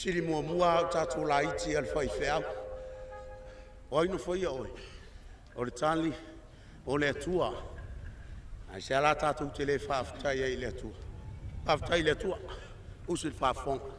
Siri mua tātou la iti al whai whea. Oi no whai oi. O le tali, o le atua. Ai se ala tātou te le whaafutai ai le atua. Whaafutai le atua. Usi le whaafonga.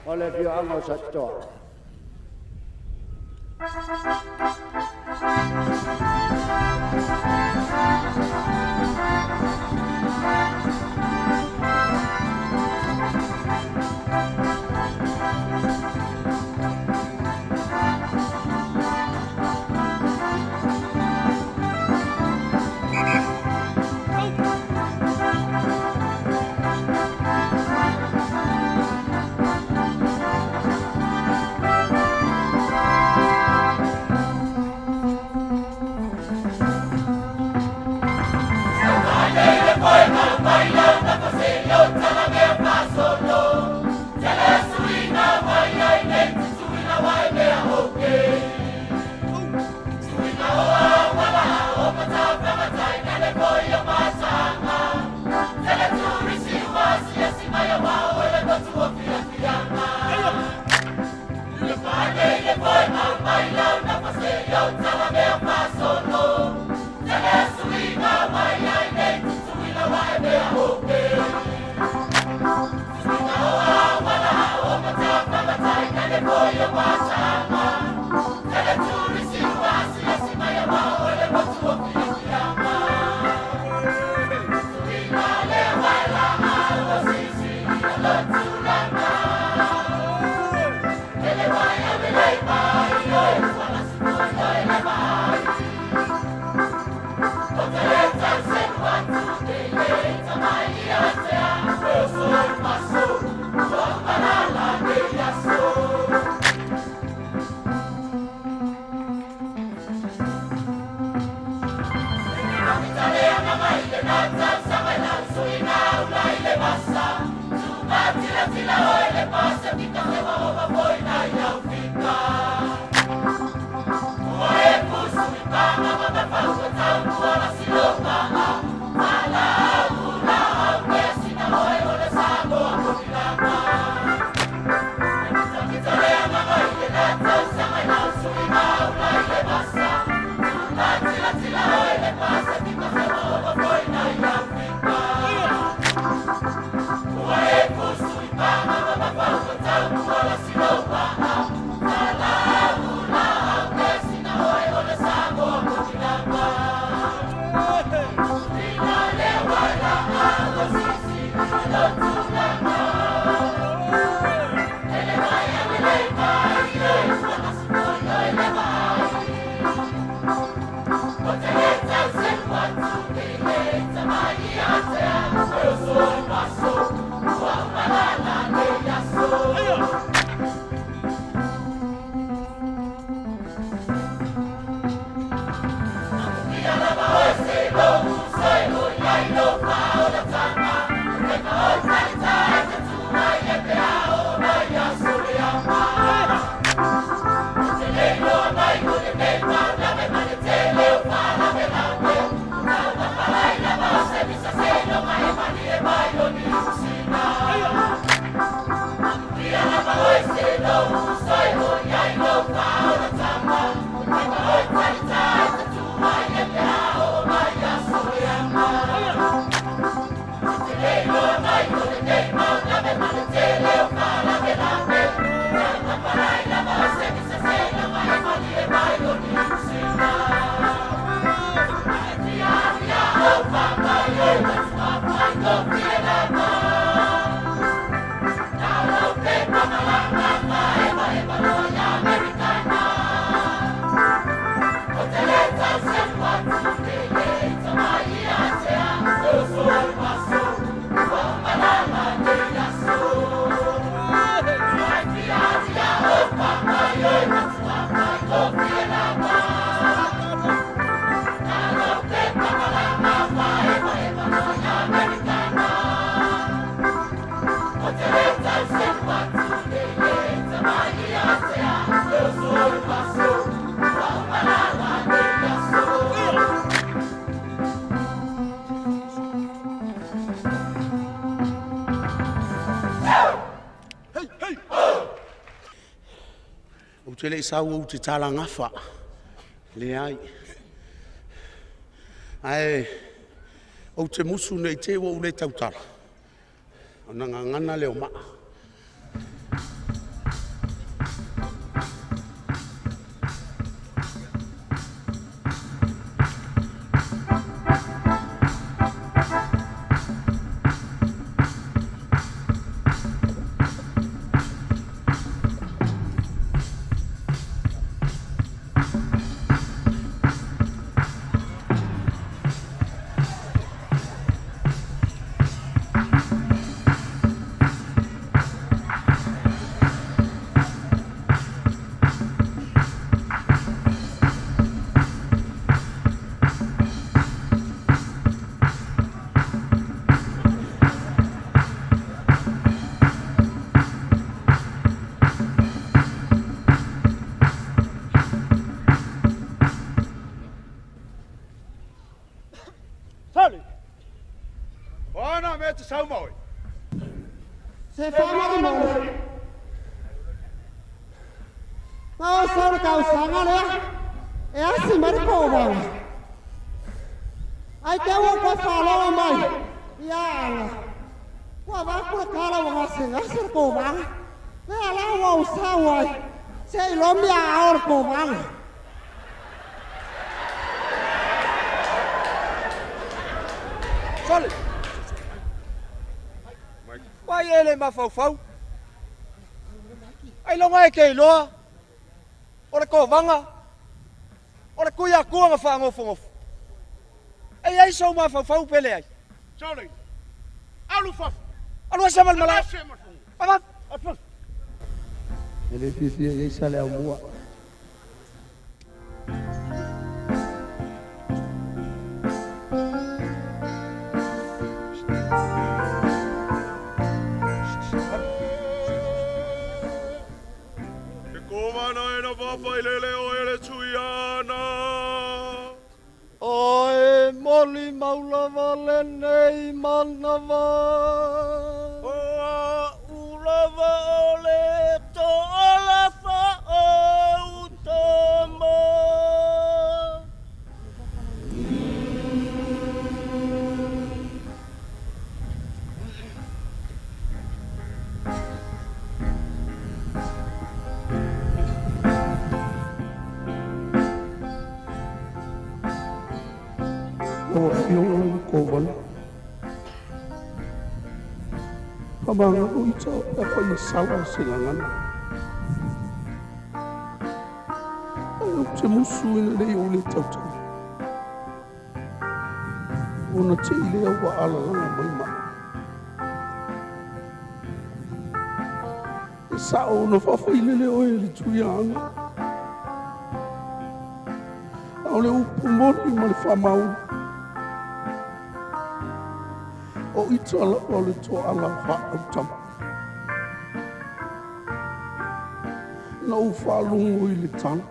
Ole più amo Satitoa. Te le sau o te tala ngafa le ai ai o te musu nei te o le tautara ona ngana le o ma Sāmoa. Se whamari mōre. Nā saura kau sanga lea, e asi mari kōwanga. Ai te ua koe whāloa mai, ia anga. Kua wākura kāra wanga se ngasira kōwanga. Lea lawa o sāwai, se ilomi a aora kōwanga. Sole. Wai ele mawhauwhau. Ai longa e kei loa. Ora ko vanga. Ora kuia kuanga whangofongofu. Ai ai sau mawhauwhau pele ai. Sole. Alu fafu. Alu asamal malai. Papa. Atpun. Ele fisia e sale au mua. Oe moli maulava lenei manava. Oa ulava ole to alafa o utama. Yung kōwala. Hamanga o ita e whai sala se langana. Ai o te musu ina rei o le tautau. Ona te ilea wa ala langa mai maa. E sa o na whawhailele o e le tuianga. O le upu moni ma le whamau. O ita ala o le to ala wha au tamu. Na u whalungo i le tala.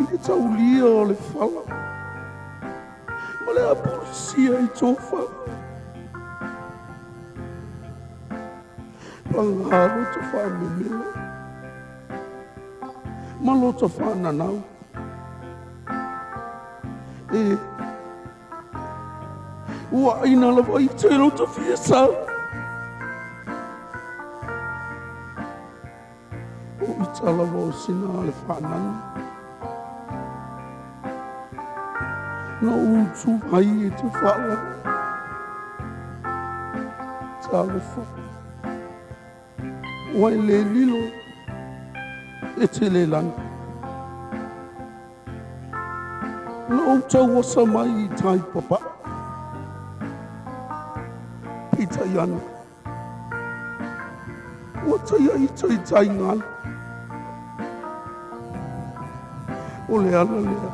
I le tau lia o le whala. Ma le a polisia i tō wha. Pangaro to wha me mele. Ma lo to wha nanau. Ua ina la wai te roto fia sa. O ita la wau sina le whanani. Na utu hai e te whala. Ta le wha. Wai le lilo e te le lani. Na uta wasa mai I tai papa. Pita yana. Wata ia I tai ngal. O le ala lea.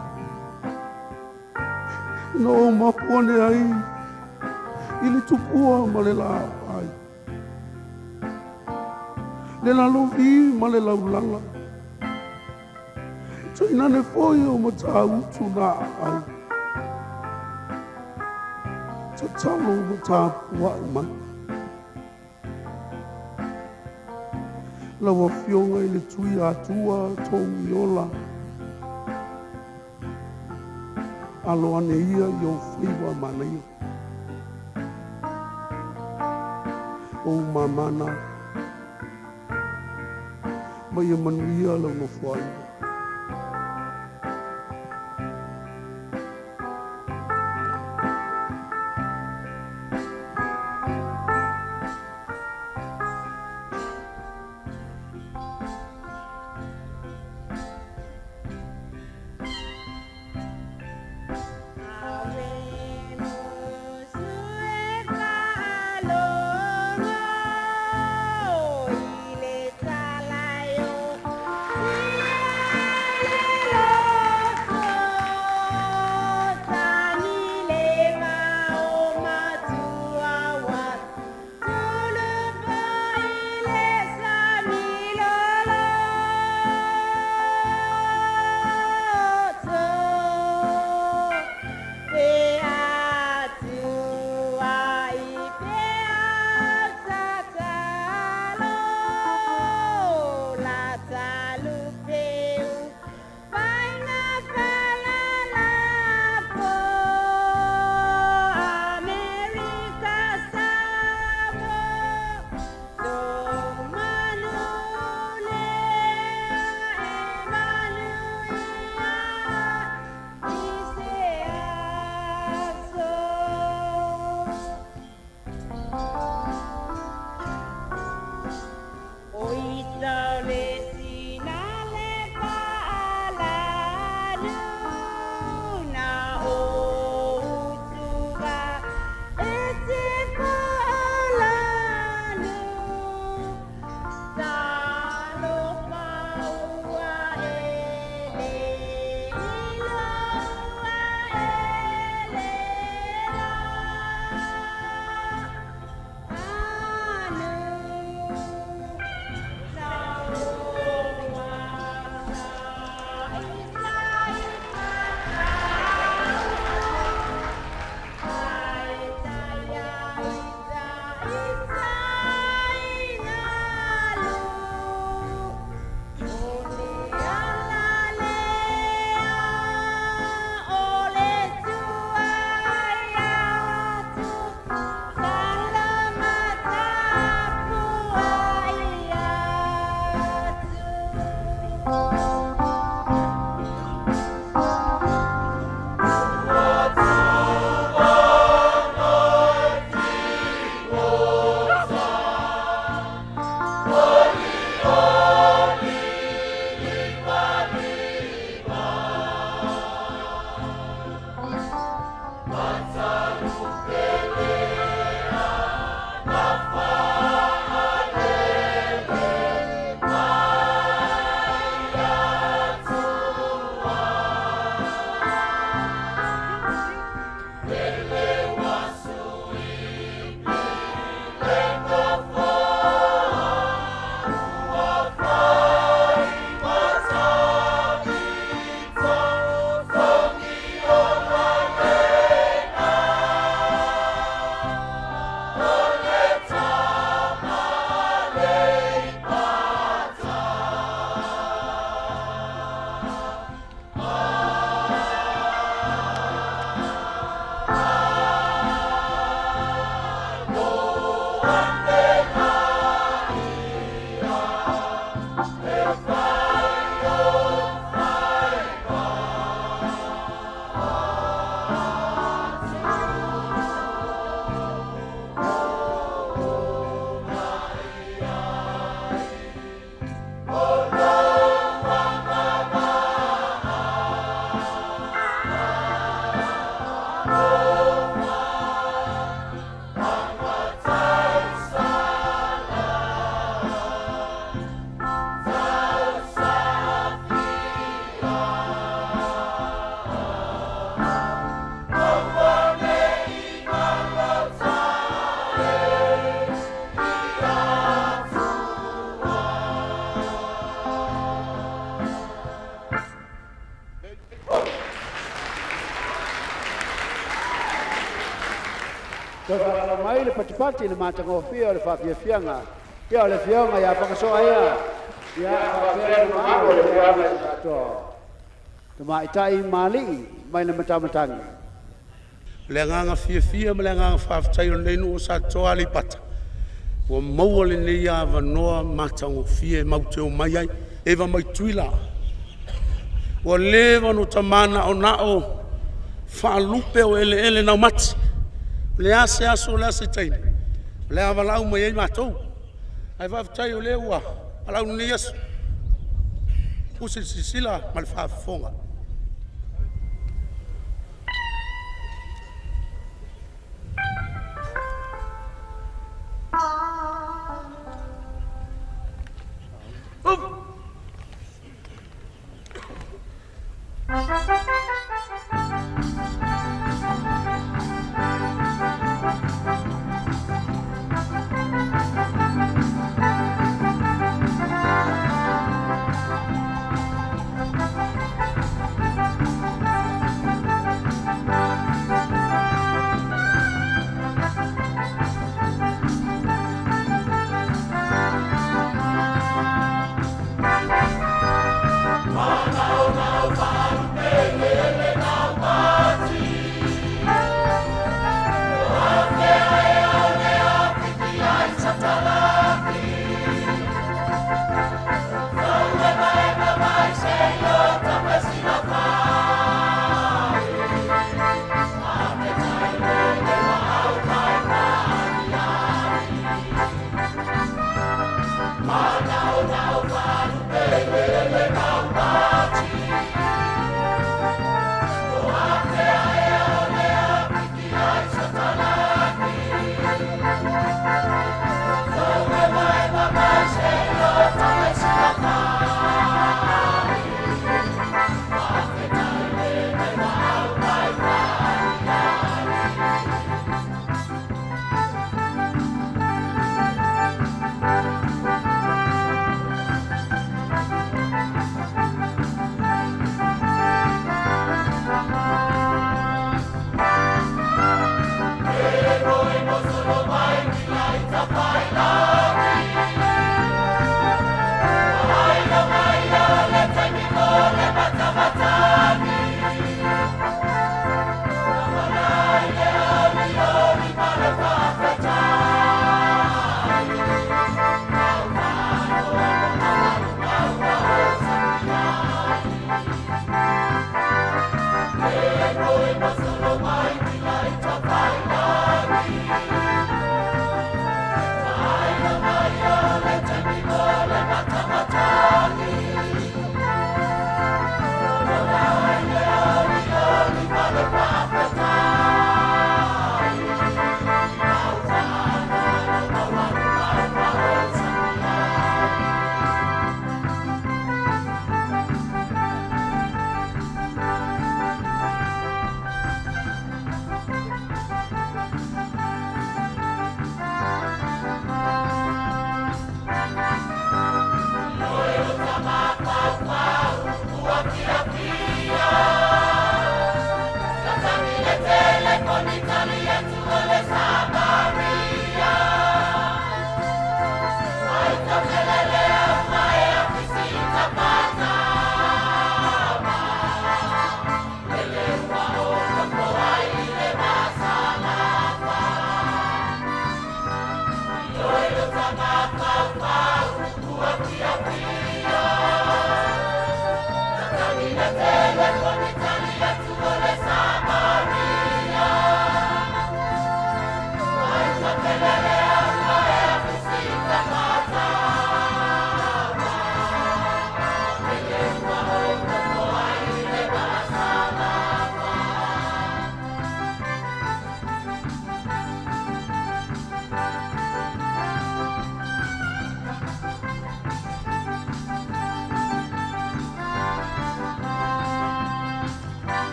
No mapuane ai. I le tupua ma le la ai. Le la lovi ma le laulala. Ina ne foi o mata utu na ai. Te talo mata pua I man. Lawa fionga I le Tuiātaga tōu iola. Alo ane ia I o whiwa mana ia. O mamana. Ma ia manuia lau no whai. Yeah. Ko fa mai le patipati le matango fia le fa fianga. Ia le fianga ia pakasoa ia. Ia fa fianga le fianga to. Tama itai mali mai le matamatanga. Le nganga fia me le nganga whawhtai o nei no o Satitoa Aleipata. Ua maua le nei a wanoa matango fia mau te o mai ai, ewa mai tuila. Ua lewa no tamana o nao whaalupe o ele nau mati. Le ase aso le ase taini. Le a walau mai ei matou. Ai whawhtai o le ua, walau nei aso. Usi sisila ma le whaafonga.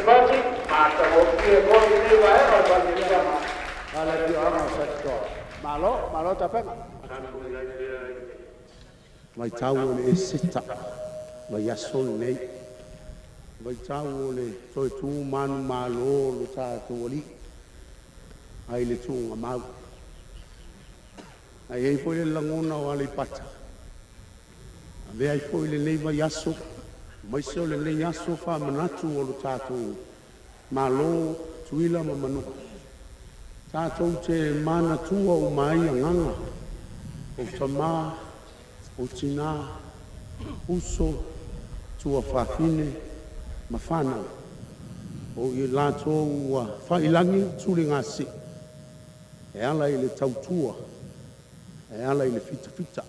Party, mata o kia ko ni wa e ba ni ka ma. Ala di ana Satitoa. Malo ta penga. Mai tau o le sita, mai aso nei. Mai tau o le toi tū manu malo lo tātou ali. Ai le tūnga mau. Ai ei foi le langona o Aleipata. Ave ai foi le nei mai aso. Mai se o le nei aso wha manatu o lo tātou. Malo tuila ma manuka. Tātou te mana tua o mai a nganga. O tamā, o tina, uso, tua whawhine, ma whanau. O i lātou ua whailangi tūre ngāsi. E ala i le tautua. E ala i le fita.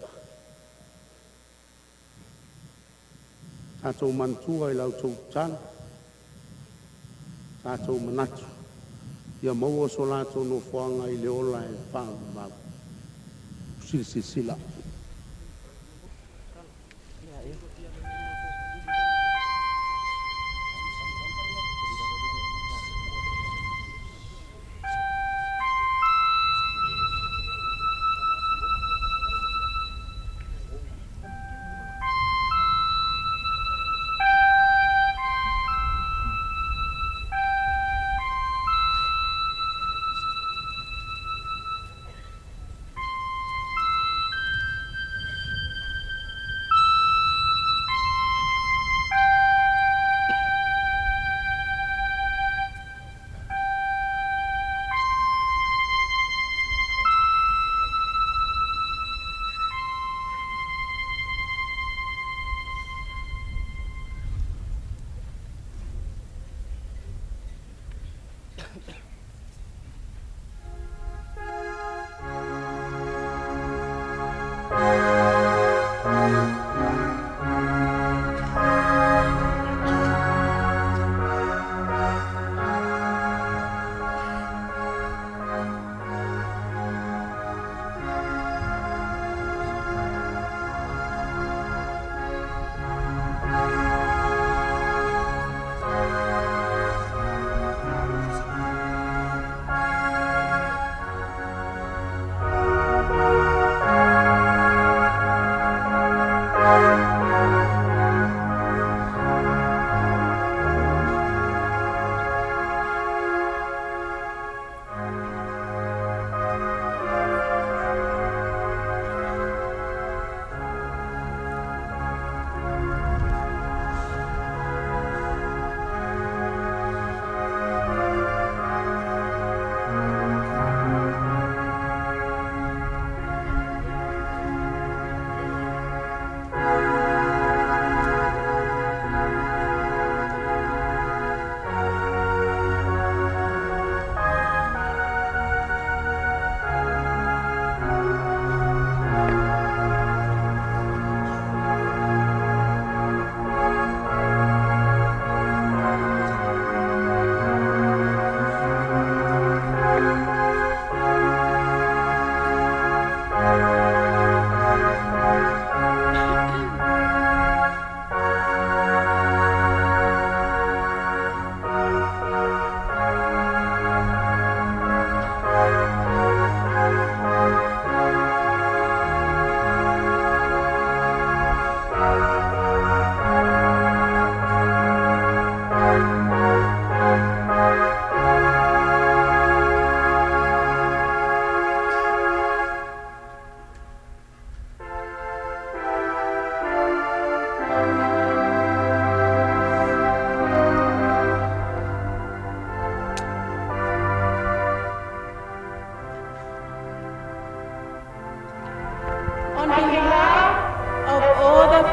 Tātou mantua i lau tau tāna. Tātou manatu. Ia maua so lātou no whanga i le ola e whanga mau. Sila.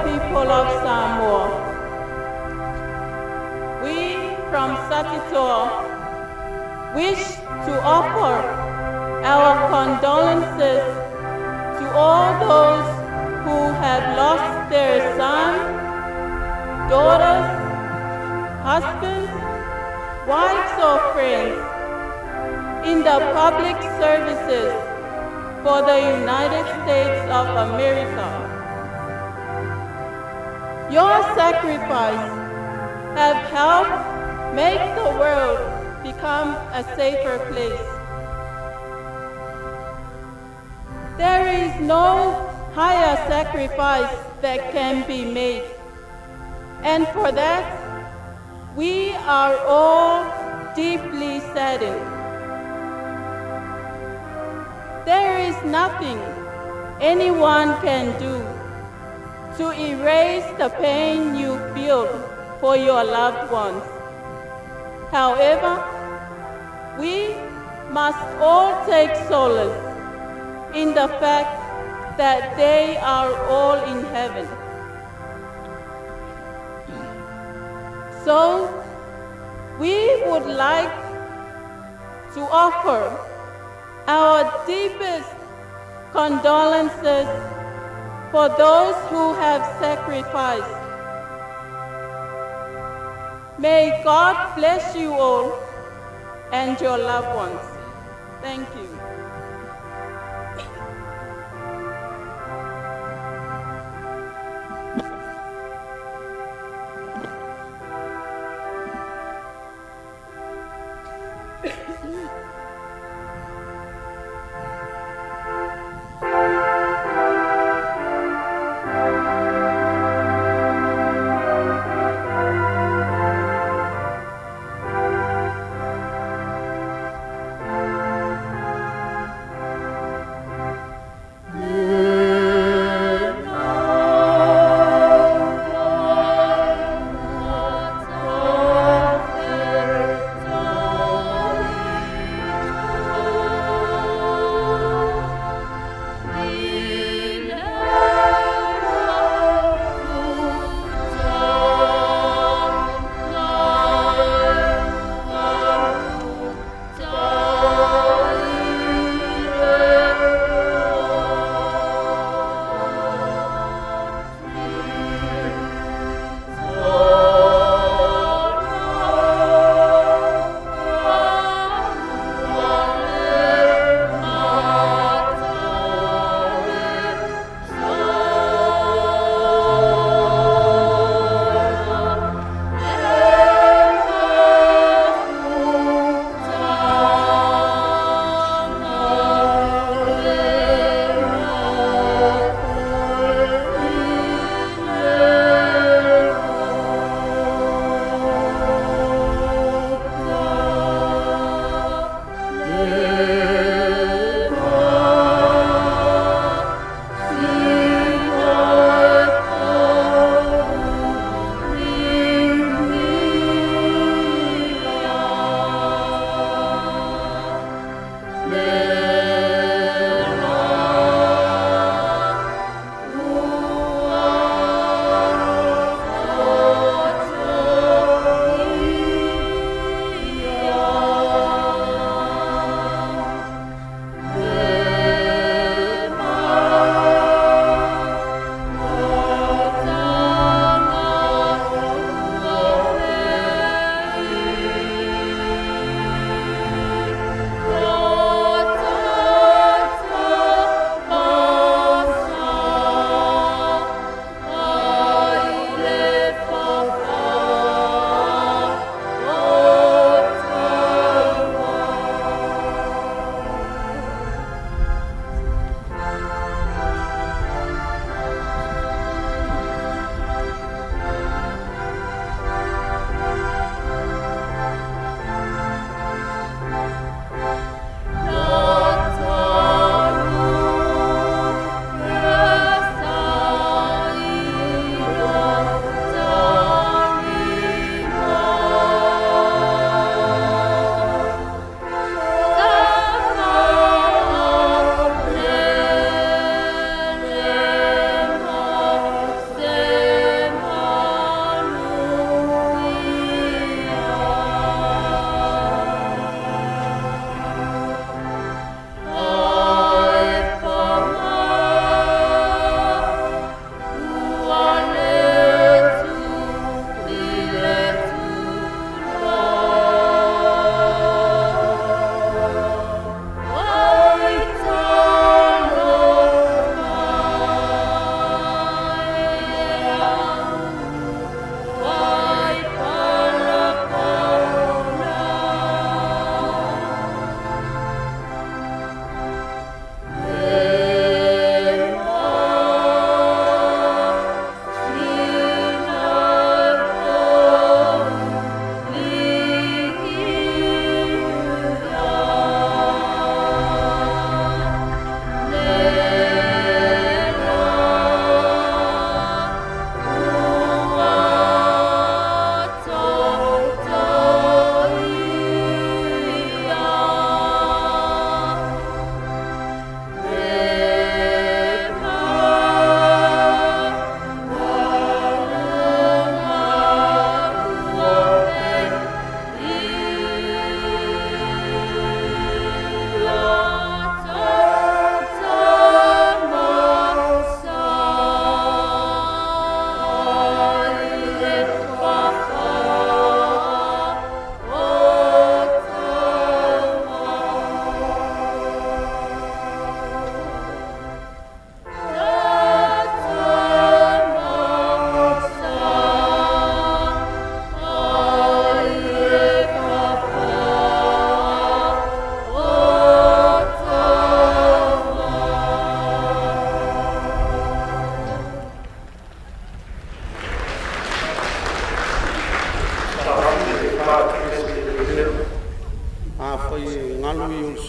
people of Sāmoa. We from Satitoa wish to offer our condolences to all those who have lost their sons, daughters, husbands, wives or friends in the public services for the United States of America. Your sacrifice have helped make the world become a safer place. There is no higher sacrifice that can be made, and for that, we are all deeply saddened. There is nothing anyone can do to erase the pain you feel for your loved ones. However, we must all take solace in the fact that they are all in heaven. So, we would like to offer our deepest condolences for those who have sacrificed. May God bless you all and your loved ones. Thank you.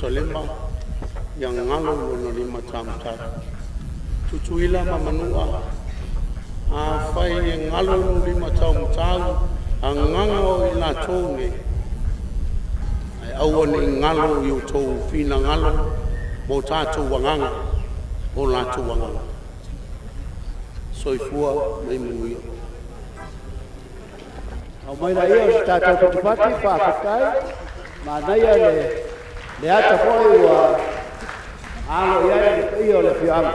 Yerusalema yang ngalo no ni macam-macam tutuila mamanua a fai ngalo no ni macam-macam ang ngalo ila tonge ai au ni ngalo yo to fina ngalo mo tatu wanganga o la tu wanganga soifua mai muio au mai la ia sta ta pati fa kai ma na ia le ata foi wa alo ia le fiam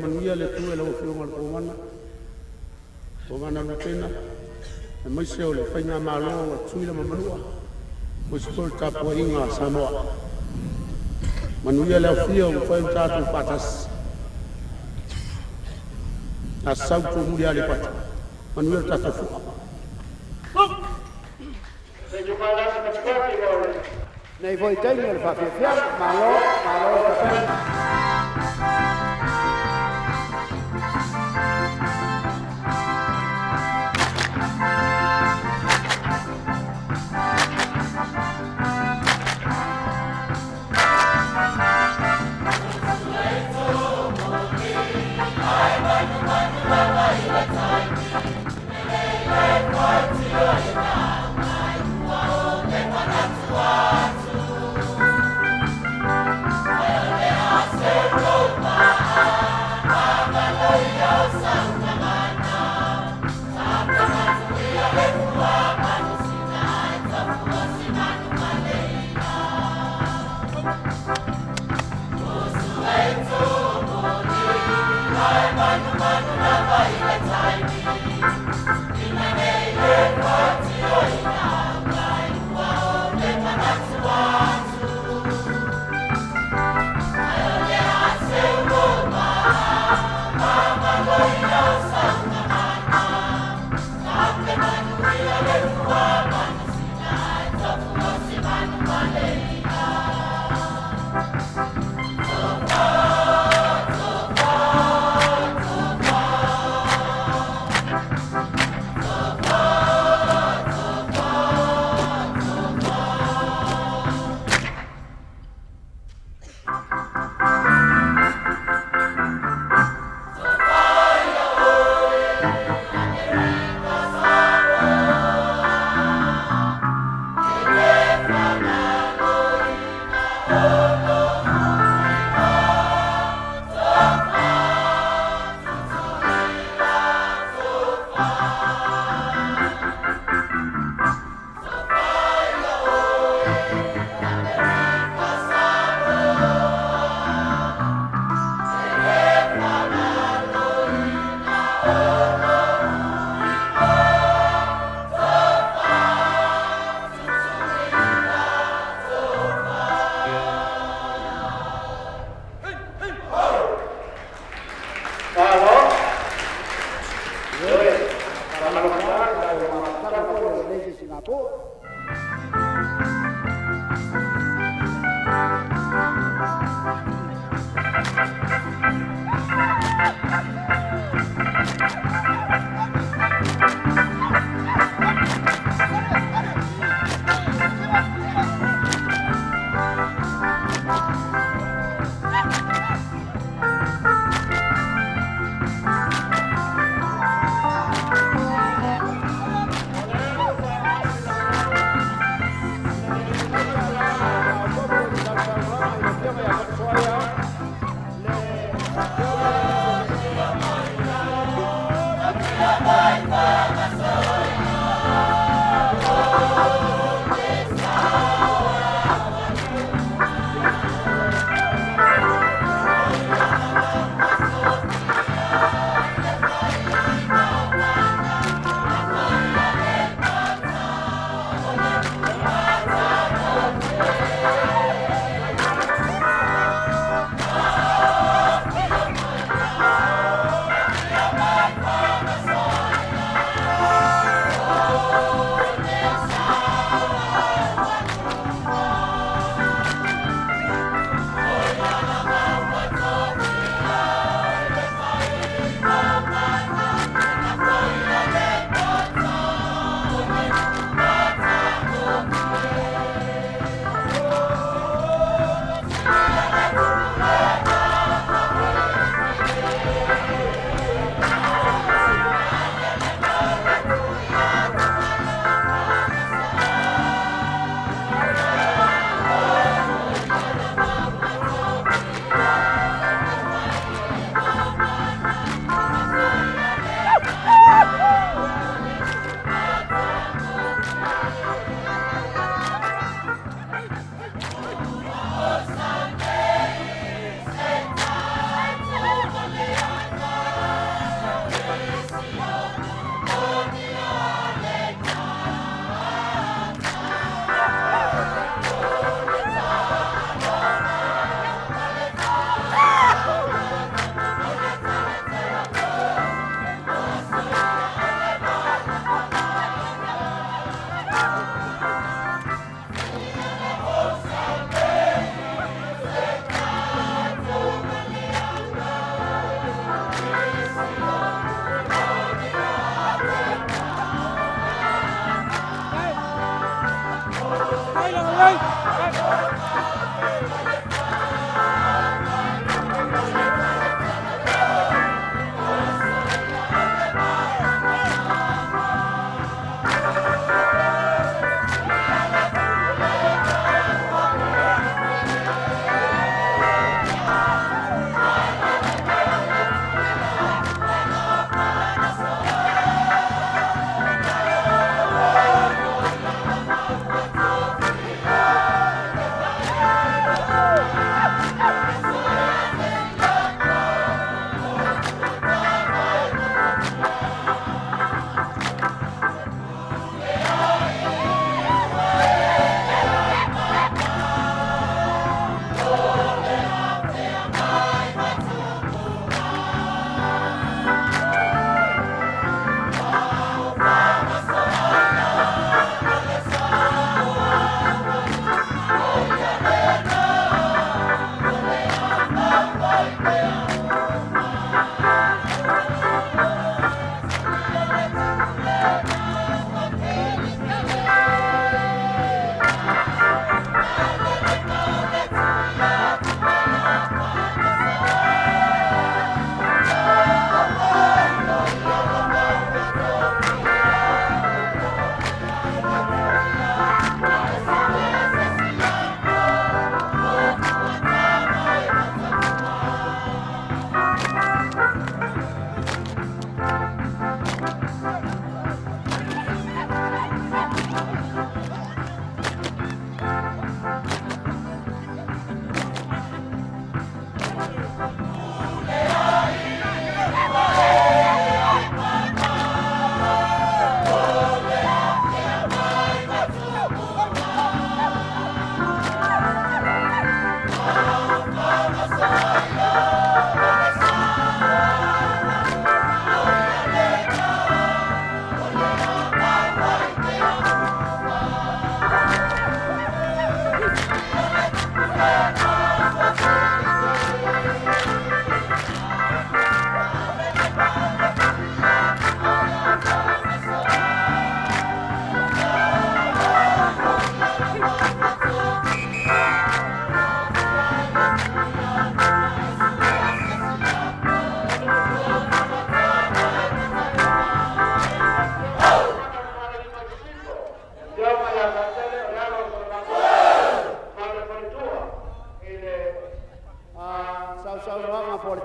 Manuia le tu le ofio mal pomana no pena e mai se o le fainga malo tui le manua o sport tapo inga Sāmoa manuia le ofio foi tatu patas a sauto muri Aleipata manuia tatu fu nei voi tenere fa fiamme malo capello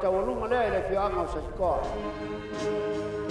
Taualuga le Taualuga le fianga o Satitoa.